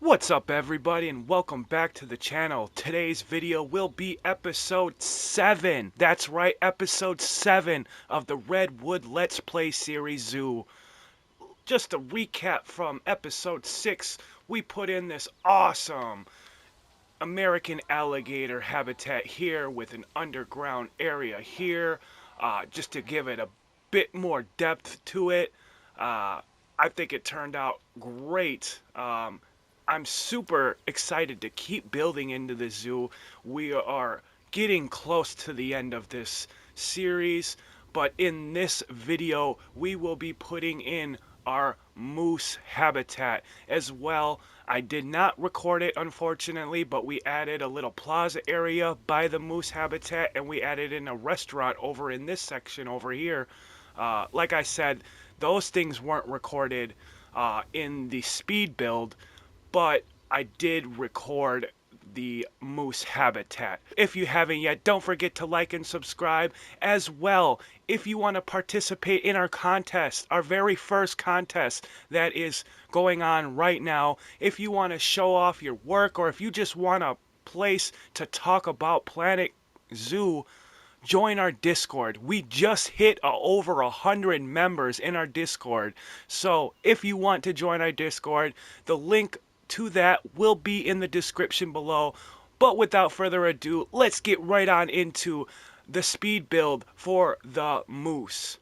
What's up everybody, and welcome back to the channel. Today's video will be episode 7. That's right, episode 7 of the Redwood Let's Play series Zoo. Just a recap from episode 6, we put in this awesome American alligator habitat here with an underground area here, just to give it a bit more depth to it. I think it turned out great. I'm super excited to keep building into the zoo. We are getting close to the end of this series, but in this video we will be putting in our moose habitat as well. I did not record it, unfortunately, but we added a little plaza area by the moose habitat, and we added in a restaurant over in this section over here. Like I said, those things weren't recorded in the speed build, but I did record the moose habitat. If you haven't yet, don't forget to like and subscribe as well. If you want to participate in our contest, our very first contest that is going on right now, if you want to show off your work, or if you just want a place to talk about Planet Zoo, join our Discord. We just hit over 100 members in our Discord. So if you want to join our Discord, the link to that will be in the description below. But without further ado, let's get right on into the speed build for the moose.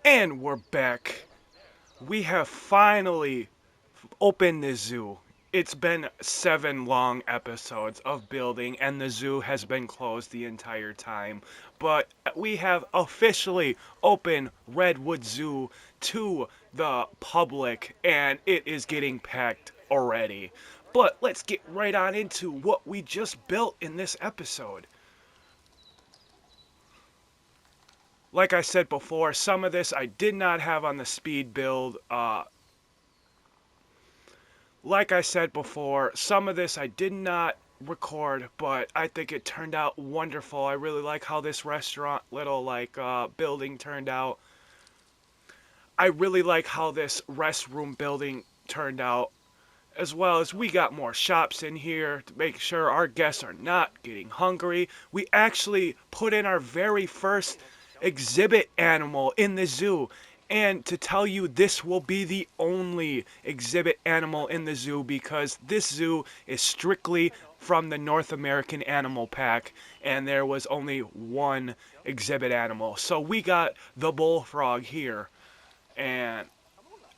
And we're back. We have finally opened the zoo. It's been 7 long episodes of building, and the zoo has been closed the entire time. But we have officially opened Redwood Zoo to the public, and it is getting packed already. But let's get right on into what we just built in this episode. Like I said before, some of this I did not have on the speed build. Like I said before, some of this I did not record, but I think it turned out wonderful. I really like how this restaurant little building turned out. I really like how this restroom building turned out, as well as we got more shops in here to make sure our guests are not getting hungry. We actually put in our very first exhibit animal in the zoo. And to tell you, this will be the only exhibit animal in the zoo because this zoo is strictly from the North American Animal Pack, and there was only one exhibit animal. So we got the bullfrog here, and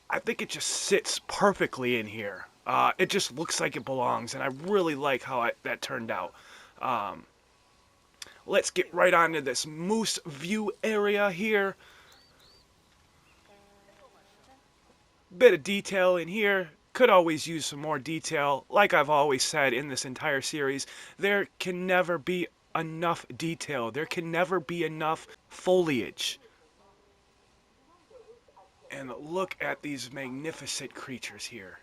I think it just sits perfectly in here. It just looks like it belongs, and I really like how that turned out. Um, let's get right onto this moose view area here. Bit of detail in here. Could always use some more detail. Like I've always said in this entire series, there can never be enough detail. There can never be enough foliage. And look at these magnificent creatures here.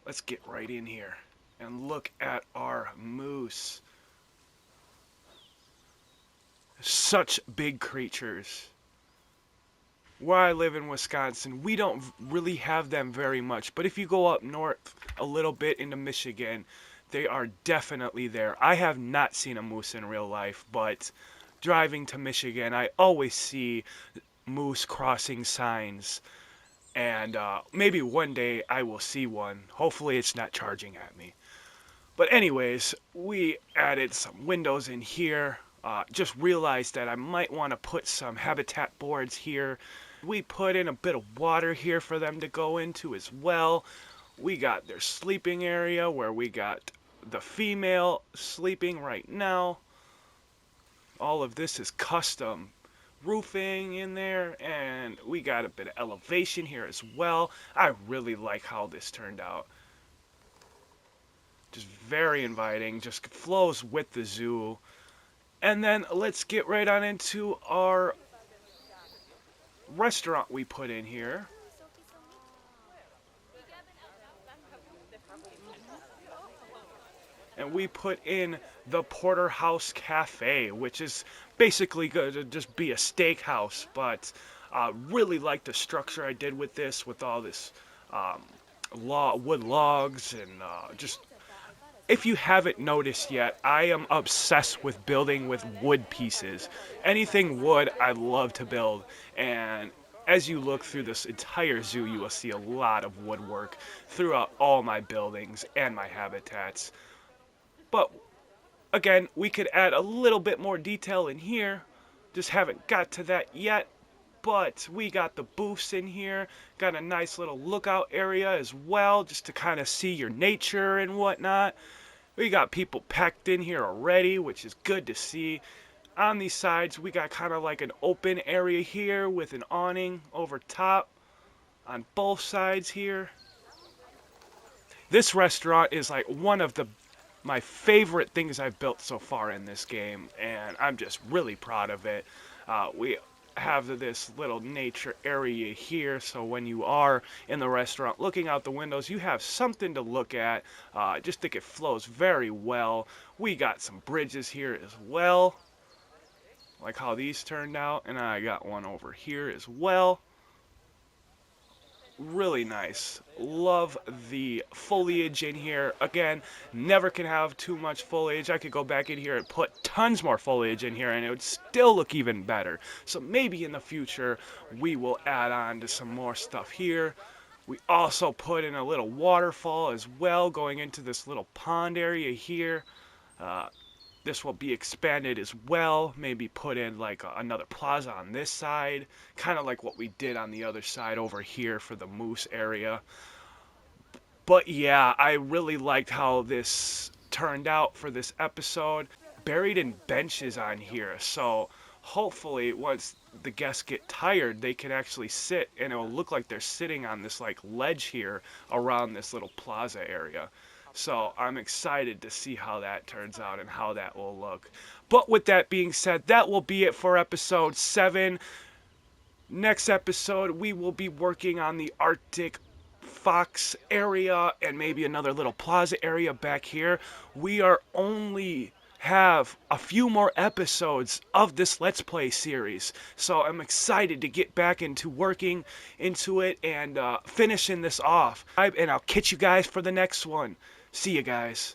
Let's get right in here and look at our moose. Such big creatures. Where I live in Wisconsin, we don't really have them very much, but if you go up north a little bit into Michigan, they are definitely there. I have not seen a moose in real life, but driving to Michigan, I always see moose crossing signs, and maybe one day I will see one. Hopefully it's not charging at me. But anyways, we added some windows in here. Just realized that I might want to put some habitat boards here. We put in a bit of water here for them to go into as well. We got their sleeping area where we got the female sleeping right now. All of this is custom roofing in there, and we got a bit of elevation here as well. I really like how this turned out. Just very inviting, just flows with the zoo. And then let's get right on into our restaurant we put in here. And we put in the Porterhouse Cafe, which is basically going to just be a steakhouse, but really like the structure I did with this, with all this wood logs and just... If you haven't noticed yet, I am obsessed with building with wood pieces. Anything wood, I love to build. And as you look through this entire zoo, you will see a lot of woodwork throughout all my buildings and my habitats. But again, we could add a little bit more detail in here. Just haven't got to that yet. But we got the booths in here, got a nice little lookout area as well, just to kind of see your nature and whatnot. We got people packed in here already, which is good to see. On these sides, we got kind of like an open area here with an awning over top on both sides here. This restaurant is like one of my favorite things I've built so far in this game, and I'm just really proud of it. We have this little nature area here, so when you are in the restaurant looking out the windows, you have something to look at. I just think it flows very well. We got some bridges here as well, like how these turned out, and I got one over here as well. Really nice. Love the foliage in here. Again, never can have too much foliage. I could go back in here and put tons more foliage in here and it would still look even better. So maybe in the future we will add on to some more stuff here. We also put in a little waterfall as well going into this little pond area here. this will be expanded as well. Maybe put in like another plaza on this side, kind of like what we did on the other side over here for the moose area. But yeah, I really liked how this turned out for this episode. Buried in benches on here, so hopefully once the guests get tired, they can actually sit and it'll look like they're sitting on this like ledge here around this little plaza area. So I'm excited to see how that turns out and how that will look. But with that being said, that will be it for episode 7. Next episode, we will be working on the Arctic Fox area and maybe another little plaza area back here. We are only have a few more episodes of this Let's Play series, so I'm excited to get back into working into it and finishing this off. And I'll catch you guys for the next one. See you guys.